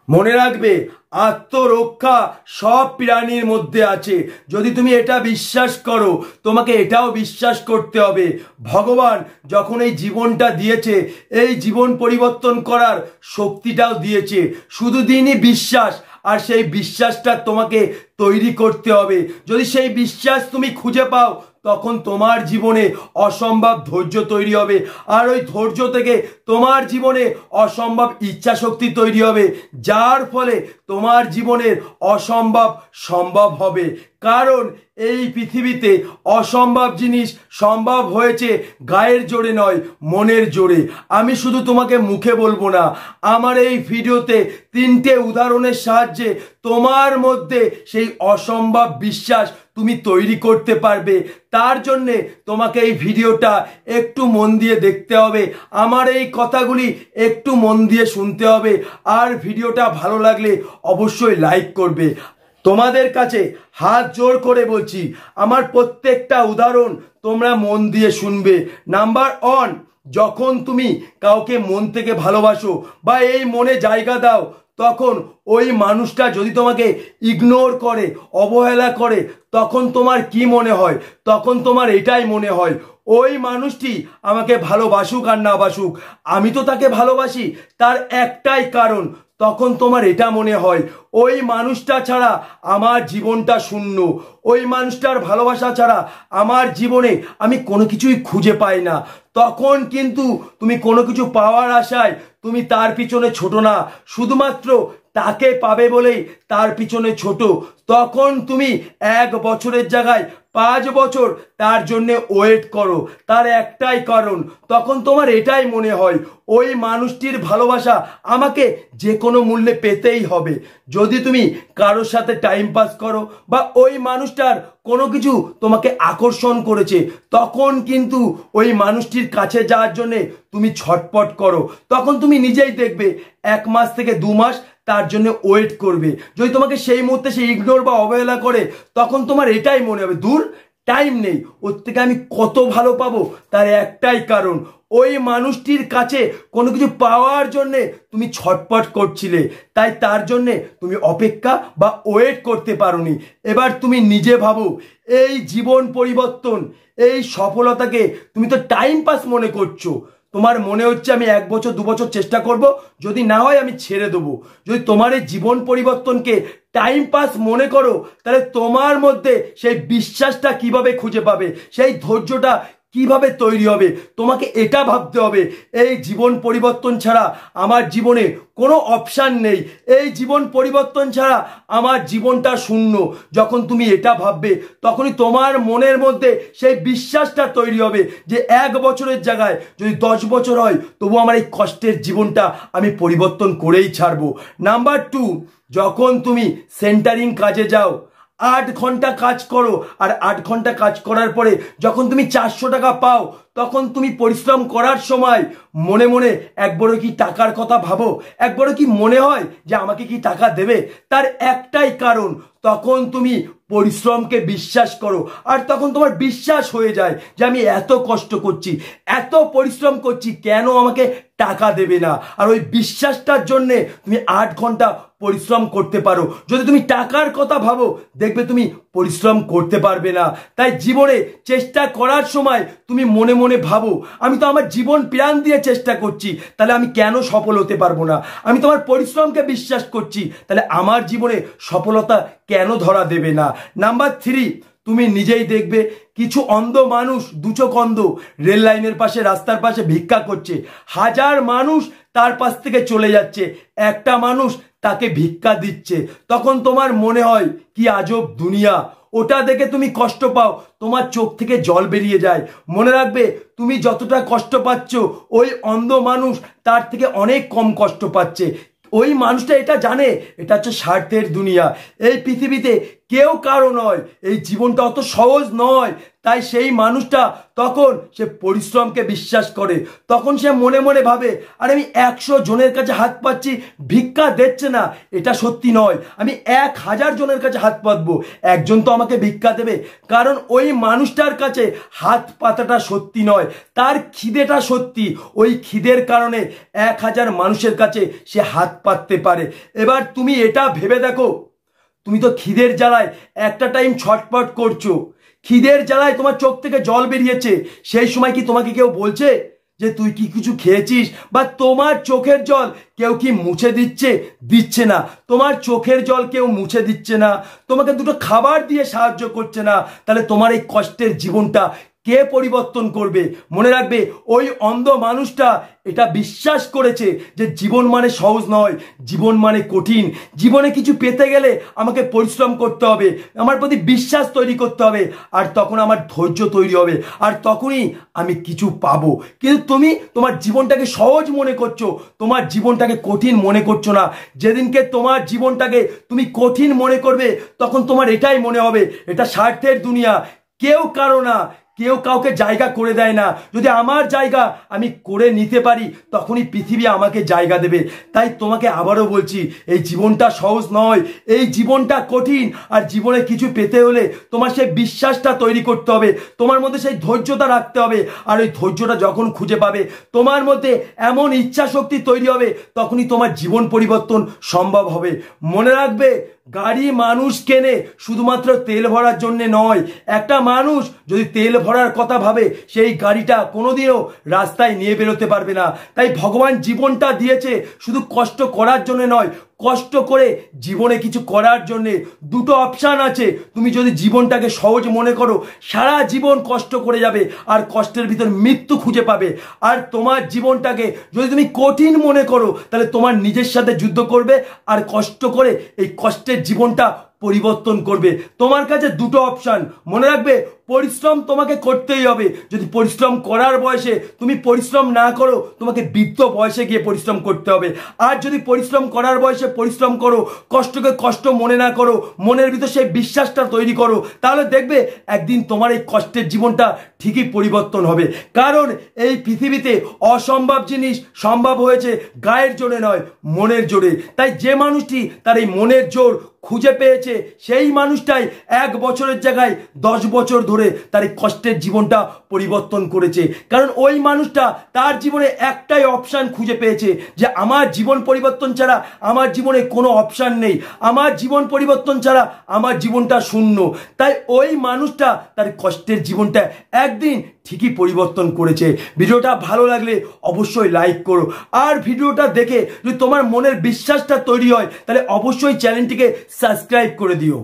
মনে রাখবে, আত্মরক্ষা সব প্রাণীর মধ্যে আছে। যদি তুমি এটা বিশ্বাস করো, তোমাকে এটাও বিশ্বাস করতে হবে ভগবান যখন এই জীবনটা দিয়েছে, এই জীবন পরিবর্তন করার শক্তিটাও দিয়েছে। শুধু দিনই বিশ্বাস, আর সেই বিশ্বাসটা তোমাকে তৈরি করতে হবে। যদি সেই বিশ্বাস তুমি খুঁজে পাও, তখন তোমার জীবনে অসম্ভব ধৈর্য তৈরি হবে, আর ওই ধৈর্য থেকে তোমার জীবনে অসম্ভব ইচ্ছা শক্তি তৈরি হবে, যার ফলে তোমার জীবনের অসম্ভব সম্ভব হবে। কারণ এই পৃথিবীতে অসম্ভব জিনিস সম্ভব হয়েছে গায়ের জোরে নয়, মনের জোরে। আমি শুধু তোমাকে মুখে বলবো না, আমার এই ভিডিওতে 3টে উদাহরণের সাহায্যে তোমার মধ্যে সেই অসম্ভব বিশ্বাস তুমি তৈরি করতে পারবে। তার জন্যে তোমাকে এই ভিডিওটা একটু মন দিয়ে দেখতে হবে, আমার এই কথাগুলি একটু মন দিয়ে শুনতে হবে, আর ভিডিওটা ভালো লাগলে অবশ্যই লাইক করবে। তোমাদের কাছে হাত জোর করে বলছি, আমার প্রত্যেকটা উদাহরণ তোমরা মন দিয়ে শুনবে। নাম্বার 1, যখন তুমি কাউকে মন থেকে ভালোবাসো বা এই মনে জায়গা দাও, তখন ওই মানুষটা যদি তোমাকে ইগনোর করে, অবহেলা করে, তখন তোমার কি মনে হয়? তখন তোমার এটাই মনে হয়, ওই মানুষটি আমাকে ভালোবাসুক আর না বাসুক, আমি তো তাকে ভালোবাসি। তার একটাই কারণ, তখন তোমার এটা মনে হয় ওই মানুষটা ছাড়া আমার জীবনটা শূন্য, ওই মানুষটার ভালোবাসা ছাড়া আমার জীবনে আমি কোনো কিছুই খুঁজে পাই না। তখন কিন্তু তুমি কোনো কিছু পাওয়ার আশায় তুমি তার পিছনে ছোট না, শুধুমাত্র তাকে পাবে বলেই তার পিছনে ছোট। তখন তুমি 1 বছরের জায়গায় 5 বছর তার জন্য ওয়েট করো। তার একটাই কারণ, তখন তোমার এটাই মনে হয় ওই মানুষটির ভালোবাসা আমাকে যে কোনো মূল্যে পেতেই হবে। যদি তুমি কারোর সাথে টাইম পাস করো বা ওই মানুষটার কোনো কিছু তোমাকে আকর্ষণ করেছে, তখন কিন্তু ওই মানুষটির কাছে যাওয়ার জন্যে তুমি ছটপট করো। তখন তুমি নিজেই দেখবে 1 মাস থেকে 2 মাস তার জন্য ওয়েট করবে। যদি তোমাকে সেই মুহূর্তে সে ইগনোর বা অবহেলা করে, তখন তোমার এটাই মনে হবে দূর, টাইম নেই, ওর থেকে আমি কত ভালো পাবো। তার একটাই কারণ, ওই মানুষটির কাছে কোনো কিছু পাওয়ার জন্যে তুমি ছটপট করছিলে, তাই তার জন্যে তুমি অপেক্ষা বা ওয়েট করতে পারোনি। এবার তুমি নিজে ভাবো, এই জীবন পরিবর্তন, এই সফলতাকে তুমি তো টাইম পাস মনে করছো। তোমার মনে হচ্ছে আমি 1 বছর 2 বছর চেষ্টা করব, যদি না হয় আমি ছেড়ে দেবো। যদি তোমার এই জীবন পরিবর্তনকে টাইম পাস মনে করো, তাহলে তোমার মধ্যে সেই বিশ্বাসটা কিভাবে খুঁজে পাবে, সেই ধৈর্যটা কিভাবে তৈরি হবে? তোমাকে এটা ভাবতে হবে, এই জীবন পরিবর্তন ছাড়া আমার জীবনে কোনো অপশান নেই, এই জীবন পরিবর্তন ছাড়া আমার জীবনটা শূন্য। যখন তুমি এটা ভাববে, তখনই তোমার মনের মধ্যে সেই বিশ্বাসটা তৈরি হবে যে 1 বছরের জায়গায় যদি 10 বছর হয়, তবু আমার এই কষ্টের জীবনটা আমি পরিবর্তন করেই ছাড়বো। নাম্বার 2, যখন তুমি সেন্টারিং কাজে যাও, 8 ঘন্টা কাজ করো, আর 8 ঘন্টা কাজ করার পরে যখন তুমি 400 টাকা পাও, তখন তুমি পরিশ্রম করার সময় মনে মনে একবারও কি টাকার কথা ভাবো? একবারও কি মনে হয় যে আমাকে কি টাকা দেবে? তার একটাই কারণ, তখন তুমি পরিশ্রমকে বিশ্বাস করো, আর তখন তোমার বিশ্বাস হয়ে যায় যে আমি এত কষ্ট করছি, এত পরিশ্রম করছি, কেন আমাকে টাকা দেবে না? আর ওই বিশ্বাসটার জন্যে তুমি 8 ঘন্টা পরিশ্রম করতে পারো। যদি তুমি টাকার কথা ভাবো, দেখবে তুমি পরিশ্রম করতে পারবে না। তাই জীবনে চেষ্টা করার সময় তুমি মনে মনে ভাবো, আমি তো আমার জীবন প্রাণ দিয়ে চেষ্টা করছি, তাহলে আমি কেন সফল হতে পারবো না? আমি তোমার পরিশ্রমকে বিশ্বাস করছি, তাহলে আমার জীবনে সফলতা কেন ধরা দেবে না? নাম্বার 3, তুমি নিজেই দেখবে কিছু অন্ধ মানুষ, 2 চোখ অন্ধ, রেল লাইনের পাশে, রাস্তার পাশে ভিক্ষা করছে। 1000 মানুষ তার পাশ থেকে চলে যাচ্ছে, একটা মানুষ তাকে ভিক্ষা দিচ্ছে। তখন তোমার মনে হয় কি আজব দুনিয়া। ওটা দেখে তুমি কষ্ট পাও, তোমার চোখ থেকে জল বেরিয়ে যায়। মনে রাখবে, তুমি যতটা কষ্ট পাচ্ছ, ওই অন্ধ মানুষ তার থেকে অনেক কম কষ্ট পাচ্ছে। ওই মানুষটা এটা জানে, এটা হচ্ছে স্বার্থের দুনিয়া। এই পৃথিবীতে কেউ কারো নয়। এই জীবনটা অত সহজ নয়। তাই সেই মানুষটা তখন সে পরিশ্রমকে বিশ্বাস করে। তখন সে মনে মনে ভাবে, আর আমি 100 জনের কাছে হাত পাচ্ছি, ভিক্ষা দিচ্ছে না, এটা সত্যি নয়। আমি 1000 জনের কাছে হাত পাতবো, একজন তো আমাকে ভিক্ষা দেবে। কারণ ওই মানুষটার কাছে হাত পাতাটা সত্যি নয়, তার খিদেটা সত্যি। ওই খিদের কারণে 1000 মানুষের কাছে সে হাত পাততে পারে। এবার তুমি এটা ভেবে দেখো, তুমি তো খিদের জ্বালায় একটা টাইম ছটপট করছো, খিদের জ্বালায় তোমার চোখ থেকে জল বেরিয়েছে। সেই সময় কি তোমাকে কেউ বলছে যে তুই কি কিছু খেয়েছিস? বা তোমার চোখের জল কেউ কি মুছে দিচ্ছে না। তোমার চোখের জল কেউ মুছে দিচ্ছে না, তোমাকে দুটো খাবার দিয়ে সাহায্য করছে না। তাহলে তোমার এই কষ্টের জীবনটা কে পরিবর্তন করবে? মনে রাখবে, ওই অন্ধ মানুষটা এটা বিশ্বাস করেছে যে জীবন মানে সহজ নয়, জীবন মানে কঠিন। জীবনে কিছু পেতে গেলে আমাকে পরিশ্রম করতে হবে, আমার প্রতি বিশ্বাস তৈরি করতে হবে, আর তখন আমার ধৈর্য তৈরি হবে, আর তখনই আমি কিছু পাবো। কিন্তু তুমি তোমার জীবনটাকে সহজ মনে করছো, তোমার জীবনটাকে কঠিন মনে করছো না। যেদিনকে তোমার জীবনটাকে তুমি কঠিন মনে করবে, তখন তোমার এটাই মনে হবে এটা স্বার্থের দুনিয়া, কেউ কারো না, কেউ কাউকে জায়গা করে দেয় না। যদি আমার জায়গা আমি করে নিতে পারি, তখনই পৃথিবী আমাকে জায়গা দেবে। তাই তোমাকে আবারও বলছি, এই জীবনটা সহজ নয়, এই জীবনটা কঠিন। আর জীবনে কিছু পেতে হলে তোমার সেই বিশ্বাসটা তৈরি করতে হবে, তোমার মধ্যে সেই ধৈর্যটা রাখতে হবে। আর ওই ধৈর্যটা যখন খুঁজে পাবে, তোমার মধ্যে এমন ইচ্ছা শক্তি তৈরি হবে, তখনই তোমার জীবন পরিবর্তন সম্ভব হবে। মনে রাখবে, গাড়ি মানুষ কেনে শুধুমাত্র তেল ভরার জন্য নয়। একটা মানুষ যদি তেল ভরার কথা ভাবে, সেই গাড়িটা কোনোদিনও রাস্তায় নিয়ে বেরোতে পারবে না। তাই ভগবান জীবনটা দিয়েছে শুধু কষ্ট করার জন্য নয়, কষ্ট করে জীবনে কিছু করার জন্যে। দুটো অপশান আছে, তুমি যদি জীবনটাকে সহজ মনে করো, সারা জীবন কষ্ট করে যাবে আর কষ্টের ভিতর মৃত্যু খুঁজে পাবে। আর তোমার জীবনটাকে যদি তুমি কঠিন মনে করো, তাহলে তোমার নিজের সাথে যুদ্ধ করবে আর কষ্ট করে এই কষ্টের জীবনটা পরিবর্তন করবে। তোমার কাছে দুটো অপশান, মনে রাখবে, পরিশ্রম তোমাকে করতেই হবে। যদি পরিশ্রম করার বয়সে তুমি পরিশ্রম না করো, তোমাকে বৃদ্ধ বয়সে গিয়ে পরিশ্রম করতে হবে। আর যদি পরিশ্রম করার বয়সে পরিশ্রম করো, কষ্টকে কষ্ট মনে না করো, মনের ভিতর সেই বিশ্বাসটা তৈরি করো, তাহলে দেখবে একদিন তোমার এই কষ্টের জীবনটা ঠিকই পরিবর্তন হবে। কারণ এই পৃথিবীতে অসম্ভব জিনিস সম্ভব হয়েছে গায়ের জোরে নয়, মনের জোরে। তাই যে মানুষটি তার এই মনের জোর খুঁজে পেয়েছে, সেই মানুষটাই 1 বছরের জায়গায় 10 বছর ধরে তার এই কষ্টের জীবনটা পরিবর্তন করেছে। কারণ ওই মানুষটা তার জীবনে একটাই অপশান খুঁজে পেয়েছে, যে আমার জীবন পরিবর্তন ছাড়া আমার জীবনে কোনো অপশান নেই, আমার জীবন পরিবর্তন ছাড়া আমার জীবনটা শূন্য। তাই ওই মানুষটা তার কষ্টের জীবনটা একদিন ঠিকই পরিবর্তন করেছে। ভিডিওটা ভালো লাগলে অবশ্যই লাইক করো, আর ভিডিওটা দেখে যদি তোমার মনের বিশ্বাসটা তৈরি হয়, তাহলে অবশ্যই চ্যানেলটিকে সাবস্ক্রাইব করে দিও।